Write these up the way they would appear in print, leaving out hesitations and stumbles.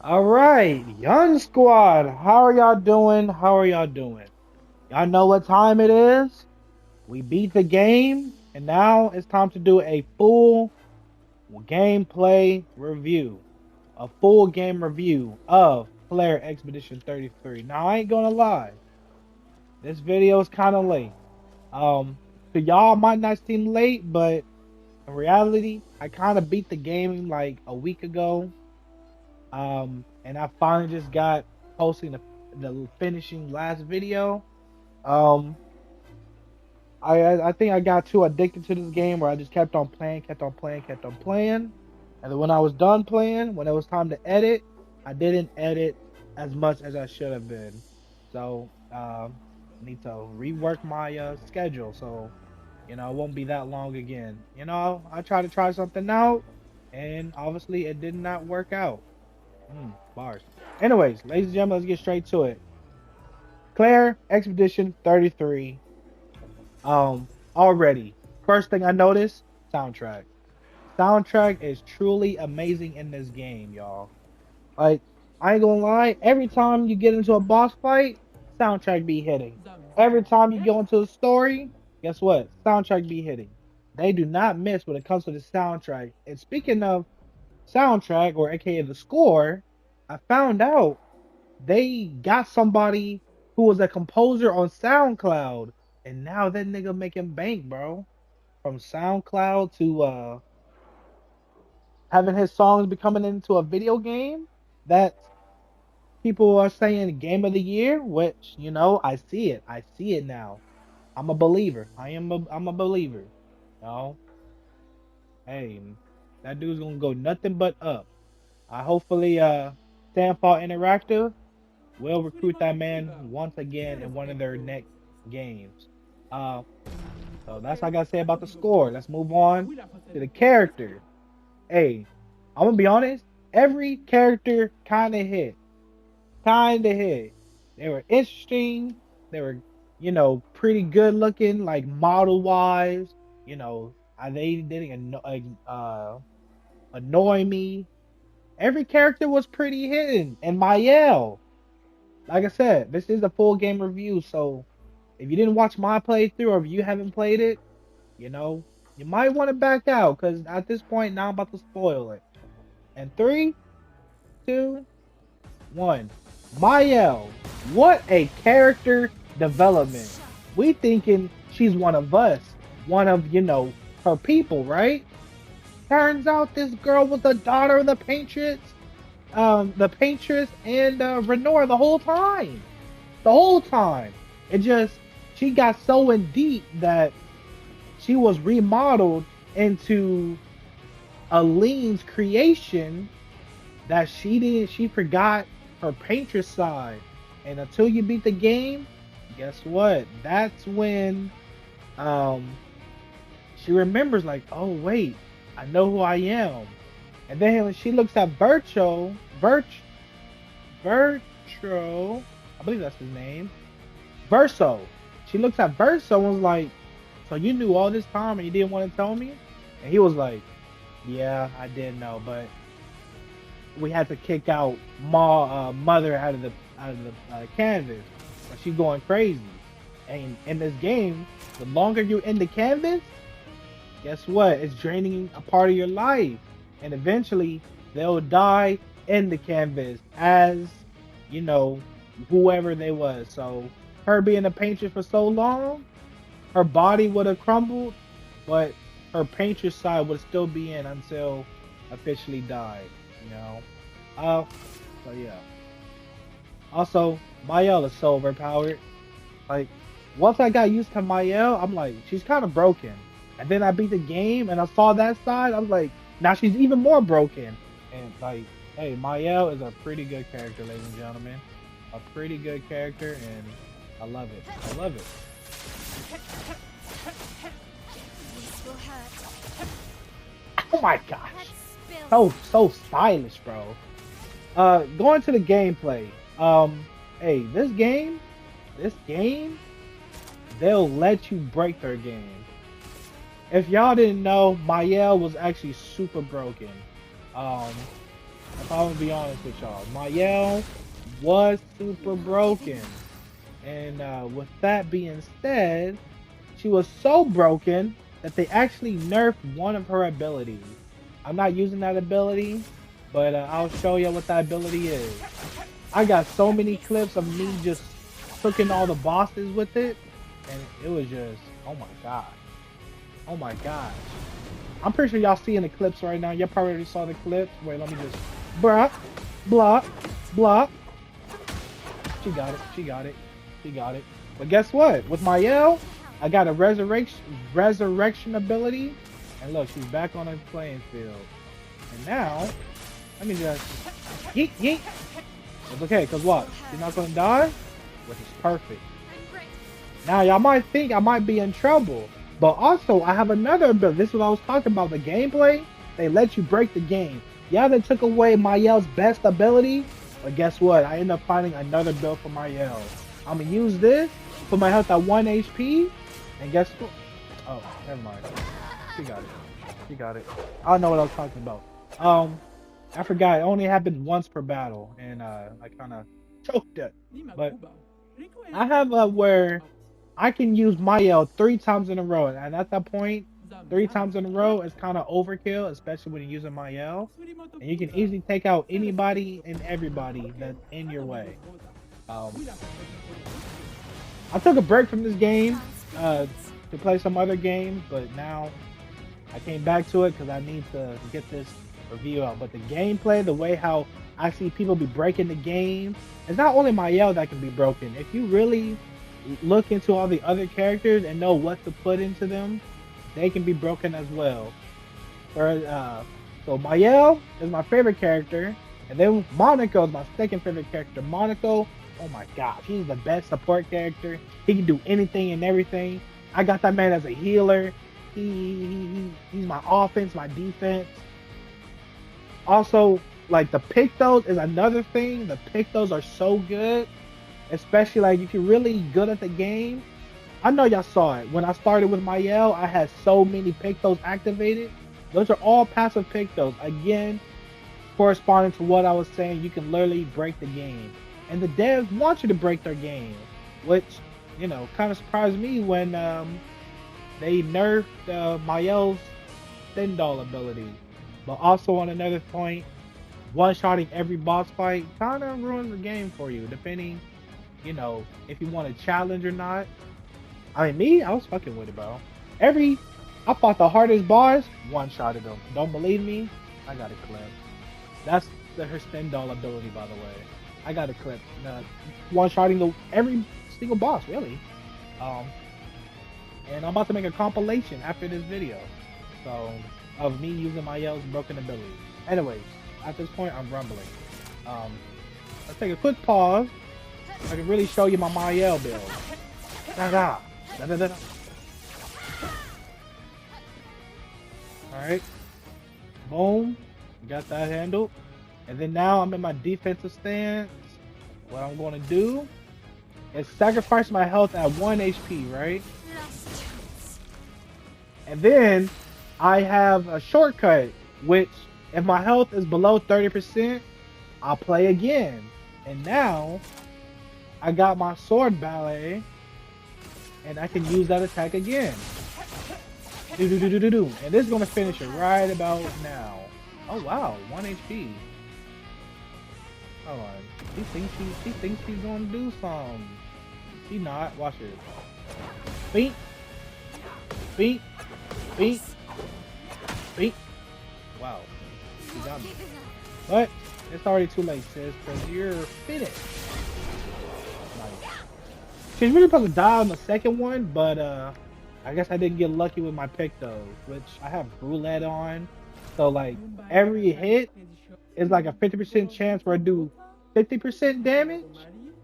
All right, Young Squad, how are y'all doing? How are y'all doing? Y'all know what time it is? We beat the game, and now it's time to do a full gameplay review. A full game review of Clair Expedition 33. Now, I ain't gonna lie, this video is kind of late. To y'all might not seem late, but in reality, I kind of beat the game like a week ago. And I finally just got posting the finishing last video. Um, I think I got too addicted to this game where I just kept on playing, kept on playing, kept on playing. And then when I was done playing, when it was time to edit, I didn't edit as much as I should have been. So I need to rework my schedule so it won't be that long again. I try to try something out, and obviously it did not work out. Bars. Anyways, ladies and gentlemen, let's get straight to it. Claire Expedition 33. Already. First thing I noticed, soundtrack. Soundtrack is truly amazing in this game, y'all. Like, I ain't gonna lie, every time you get into a boss fight, soundtrack be hitting. Every time you go into a story, guess what? Soundtrack be hitting. They do not miss when it comes to the soundtrack. And speaking of soundtrack, or aka the score, I found out they got somebody who was a composer on SoundCloud, and now that nigga making bank, bro. From SoundCloud to having his songs becoming into a video game that people are saying game of the year, which I see it. I see it now. I'm a believer. I'm a believer. You know, hey, that dude's gonna go nothing but up. I hopefully Sandfall Interactive will recruit that man once again in one of their next games. Uh, so that's all I gotta say about the score. Let's move on to the character. Hey, I'm gonna be honest. Every character kind of hit. They were interesting. They were, pretty good looking, like model wise. They didn't annoy me. Every character was pretty hidden. And Mael, like I said, this is a full game review, so if you didn't watch my playthrough or if you haven't played it, you know, you might want to back out because at this point now I'm about to spoil it. And three, two, one. Mael, what a character development. We thinking she's one of us, one of her people, right? Turns out this girl was the daughter of the paintress and Renor the whole time. The whole time. It just she got so in deep that she was remodeled into Aline's creation that she forgot her paintress side. And until you beat the game, guess what? That's when um she remembers like, oh wait, I know who I am. And then when she looks at Bertro, I believe that's his name. Verso. She looks at Verso and was like, so you knew all this time and you didn't want to tell me? And he was like, yeah, I did know, but we had to kick out mother out of the canvas. But she's going crazy. And in this game, the longer you're in the canvas, guess what? It's draining a part of your life. And eventually they'll die in the canvas as, you know, whoever they was. So her being a painter for so long, her body would have crumbled, but her painter's side would still be in until officially died, you know. Uh so yeah. Also, Mael is so overpowered. Like, once I got used to Mael, I'm like, she's kind of broken. And then I beat the game and I saw that side. I was like, now she's even more broken. And like, hey, Mael is a pretty good character, ladies and gentlemen. A pretty good character, and I love it. I love it. Oh my gosh, so stylish, bro. Going to the gameplay. Hey, this game, they'll let you break their game. If y'all didn't know, Mael was actually super broken. Um, If I'm gonna be honest with y'all, Mayel was super broken. And with that being said, she was so broken that they actually nerfed one of her abilities. I'm not using that ability, but I'll show you what that ability is. I got so many clips of me just cooking all the bosses with it, and it was just, oh my gosh. Oh my gosh. I'm pretty sure y'all seeing the clips right now. Y'all probably already saw the clips. Wait, let me just, bruh, blah, blah. She got it. She got it. She got it. But guess what? With Mayel, I got a resurrection ability. And look, she's back on the playing field. And now, let me just yeet yeet. It's okay, cause what? She's not gonna die, which is perfect. Now y'all might think I might be in trouble, but also I have another ability. This is what I was talking about. The gameplay, they let you break the game. Yeah, they took away Mayel's best ability, but guess what? I end up finding another build for Mayel. I'm gonna use this, put my health at 1 HP, and guess what? Oh, never mind. She got it. She got it. I don't know what I was talking about. I forgot. It only happens once per battle, and I kind of choked it. But I have where I can use Mayel 3 times in a row, and at that point, 3 times in a row is kind of overkill, especially when you're using Mayel, and you can easily take out anybody and everybody that's in your way. Um, I took a break from this game to play some other games, but now I came back to it because I need to get this review out. But the gameplay, the way how I see people be breaking the game, it's not only Mayel that can be broken. If you really look into all the other characters and know what to put into them, they can be broken as well. So Mayel is my favorite character, and then Monaco is my second favorite character. Monaco, oh my gosh, he's the best support character. He can do anything and everything. I got that man as a healer. He's my offense, my defense. Also, like the Pictos is another thing. The Pictos are so good, especially like if you're really good at the game. I know y'all saw it. When I started with Mayel, I had so many Pictos activated. Those are all passive Pictos. Again, corresponding to what I was saying, you can literally break the game. And the devs want you to break their game, which, you know, kind of surprised me when they nerfed Mayel's Stendhal ability. But also on another point, one-shotting every boss fight kind of ruins the game for you, depending, you know, if you want a challenge or not. I mean, me, I was fucking with it, bro. I fought the hardest boss, one-shotted them. Don't believe me? I got a clip. That's her Stendhal ability, by the way. I got a clip. One-shotting every single boss, really. And I'm about to make a compilation after this video. So, of me using Mayel's broken ability. Anyways, at this point, I'm rumbling. Let's take a quick pause. I can really show you my Mayel build. Da-da. Da-da-da-da. Alright. Boom. Got that handled. And then now I'm in my defensive stance. What I'm going to do is sacrifice my health at 1 HP, right? And then I have a shortcut, which if my health is below 30%, I'll play again. And now I got my sword ballet, and I can use that attack again. Do do do do do do. And this is gonna finish it right about now. Oh wow, 1 HP. Hold on. She thinks she's gonna do something. She not. Watch it. Beat. Beat. Beat. Beat. Wow. She got me. But it's already too late, sis, because you're finished. Nice. She's really supposed to die on the second one, but I guess I didn't get lucky with my Pictos, which I have roulette on. So like every hit is like a 50% chance where I do 50% damage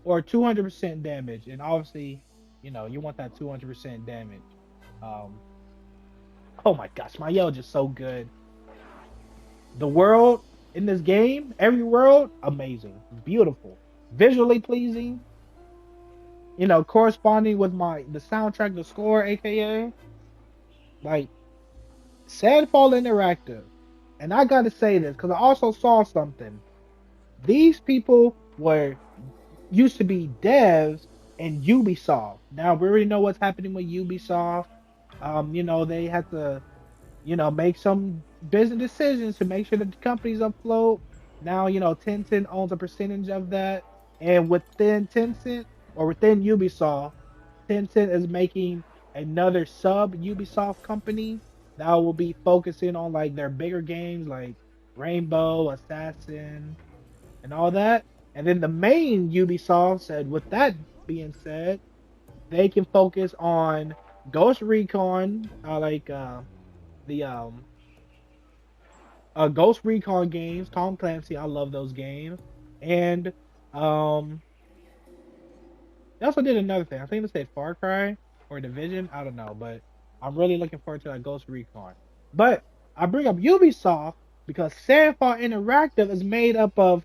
or 200% damage, and obviously, you know, you want that 200% damage. Oh my gosh, my yell just so good. The world in this game, every world, amazing, beautiful, visually pleasing. You know, corresponding with the soundtrack, the score, aka like Sadfall Interactive. And I gotta say this because I also saw something. These people were used to be devs in Ubisoft. Now we already know what's happening with Ubisoft. They had to, make some business decisions to make sure that the company's afloat. Now, Tencent owns a percentage of that. And within Tencent or within Ubisoft, Tencent is making another sub Ubisoft company that will be focusing on like their bigger games like Rainbow, Assassin, and all that. And then the main Ubisoft said, with that being said, they can focus on Ghost Recon, the Ghost Recon games, Tom Clancy. I love those games, and um, they also did another thing. I think they said Far Cry or Division. I don't know, but I'm really looking forward to that Ghost Recon. But I bring up Ubisoft because Sandfall Interactive is made up of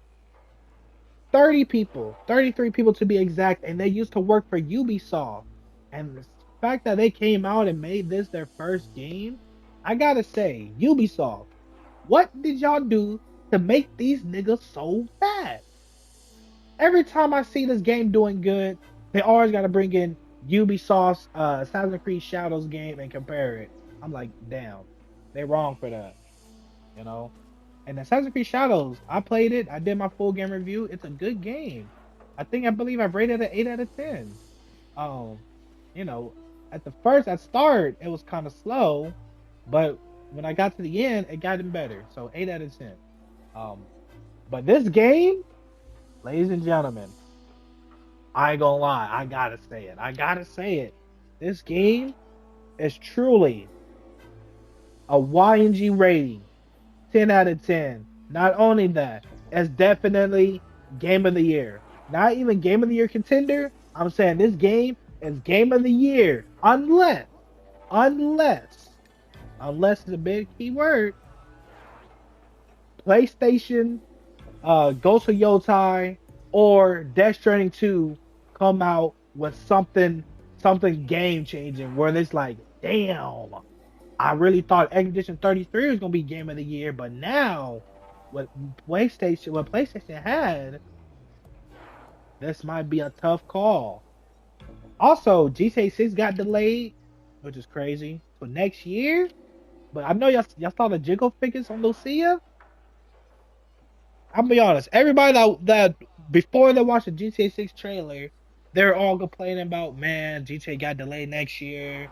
30 people, 33 people to be exact, and they used to work for Ubisoft. And the fact that they came out and made this their first game, I gotta say, Ubisoft, what did y'all do to make these niggas so bad? Every time I see this game doing good, they always gotta bring in Ubisoft's Assassin's Creed Shadows game and compare it. I'm like, damn, they wrong for that, you know? And Assassin's Creed Shadows, I played it. I did my full game review. It's a good game. I believe I've rated it 8 out of 10. Um, you know, at start, it was kind of slow, but when I got to the end, it got even better. So 8 out of 10. Um, but this game, ladies and gentlemen, I ain't gonna lie. I gotta say it. I gotta say it. This game is truly a YNG rating 10 out of 10. Not only that, it's definitely game of the year. Not even game of the year contender. I'm saying this game is game of the year. Unless, unless is a big key word, PlayStation, Ghost of Yotai, or Death Stranding 2 come out with something game changing where it's like, damn, I really thought Expedition 33 was gonna be game of the year, but now what PlayStation had, this might be a tough call. Also, GTA 6 got delayed, which is crazy for next year. But I know y'all saw the jiggle figures on Lucia. I'll be honest, everybody that before they watched the GTA 6 trailer, they're all complaining about, man, GTA got delayed next year.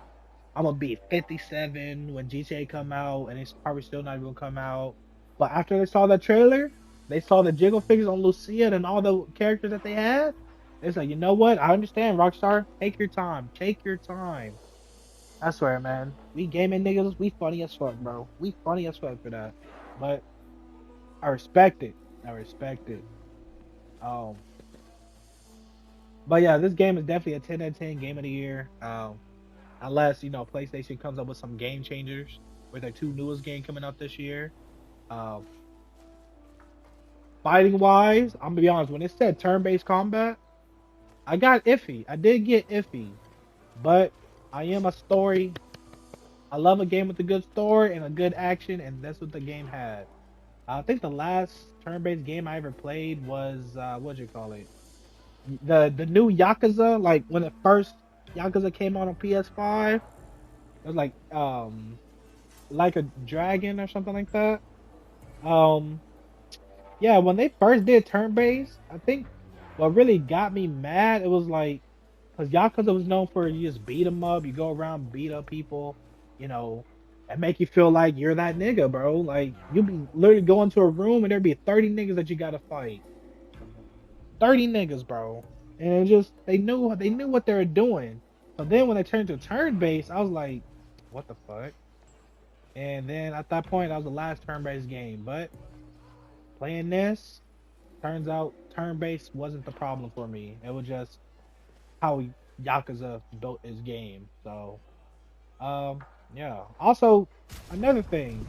I'm gonna be 57 when GTA come out, and it's probably still not gonna come out. But after they saw the trailer, they saw the jiggle figures on Lucia and all the characters that they had. It's like, you know what? I understand, Rockstar. Take your time. Take your time. I swear, man. We gaming niggas, we funny as fuck, bro. We funny as fuck for that. But I respect it. I respect it. Um, but yeah, this game is definitely a 10 out of 10 game of the year. Unless PlayStation comes up with some game changers with their two newest game coming out this year. Um, Fighting wise, I'm gonna be honest. When it said turn-based combat, I got iffy. I did get iffy, but I am a story. I love a game with a good story and a good action, and that's what the game had. I think the last turn-based game I ever played was what you call it? The new Yakuza. Like when the first Yakuza came out on PS5, it was like a dragon or something like that. Um, yeah, when they first did turn based, I think what really got me mad it was like because Yakuza was known for you just beat them up, you go around beat up people, you know, and make you feel like you're that nigga, bro. Like you be literally go into a room and there'd be 30 niggas that you gotta fight, 30 niggas, bro, and it just they knew what they were doing. So then when they turned to turn based, I was like, what the fuck? And then at that point, that was the last turn based game, but playing this, turns out turn based wasn't the problem for me. It was just how Yakuza built his game. So, yeah. Also, another thing,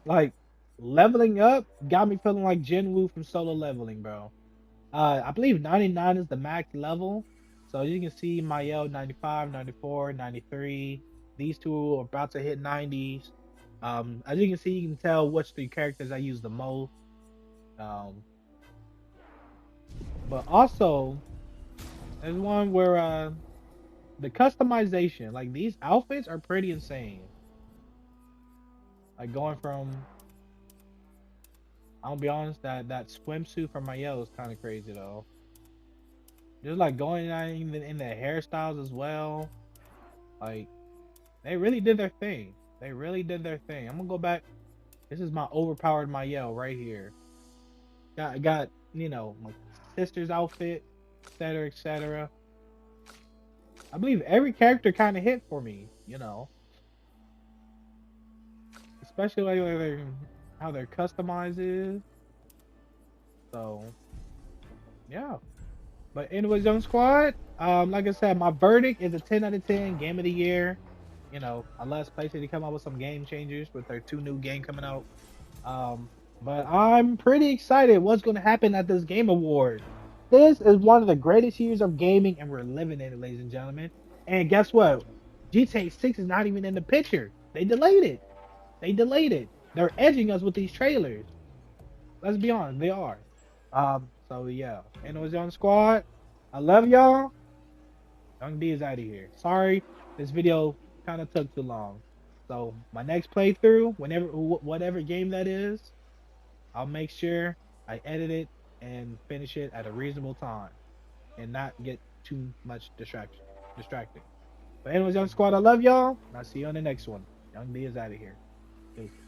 like leveling up got me feeling like Jinwoo from Solo Leveling, bro. I believe 99 is the max level. So as you can see, Mael 95, 94, 93. These two are about to hit 90s. As you can see, you can tell which three characters I use the most. Um, but also there's one where the customization, like these outfits are pretty insane. Like going from, I'll be honest, that swimsuit for my yellow is kind of crazy though. Just like going on even in the hairstyles as well. Like they really did their thing. They really did their thing. I'm gonna go back. This is my overpowered my yell right here. Got my sister's outfit, etc. etc. I believe every character kind of hit for me. Especially like how their customized is. So yeah. But anyways, Young Squad, like I said, my verdict is a 10 out of 10 game of the year. Unless PlayStation come out with some game changers with their two new game coming out. Um, but I'm pretty excited what's going to happen at this Game Award. This is one of the greatest years of gaming, and we're living in it, ladies and gentlemen. And guess what? GTA 6 is not even in the picture. They delayed it. They delayed it. They're edging us with these trailers. Let's be honest, they are. So yeah. Anyways, Young Squad, I love y'all. Young D is out of here. Sorry, this video kind of took too long. So my next playthrough, whatever game that is, I'll make sure I edit it and finish it at a reasonable time and not get too much distracting. But anyways, Young Squad, I love y'all, and I'll see you on the next one. Young D is out of here. Peace.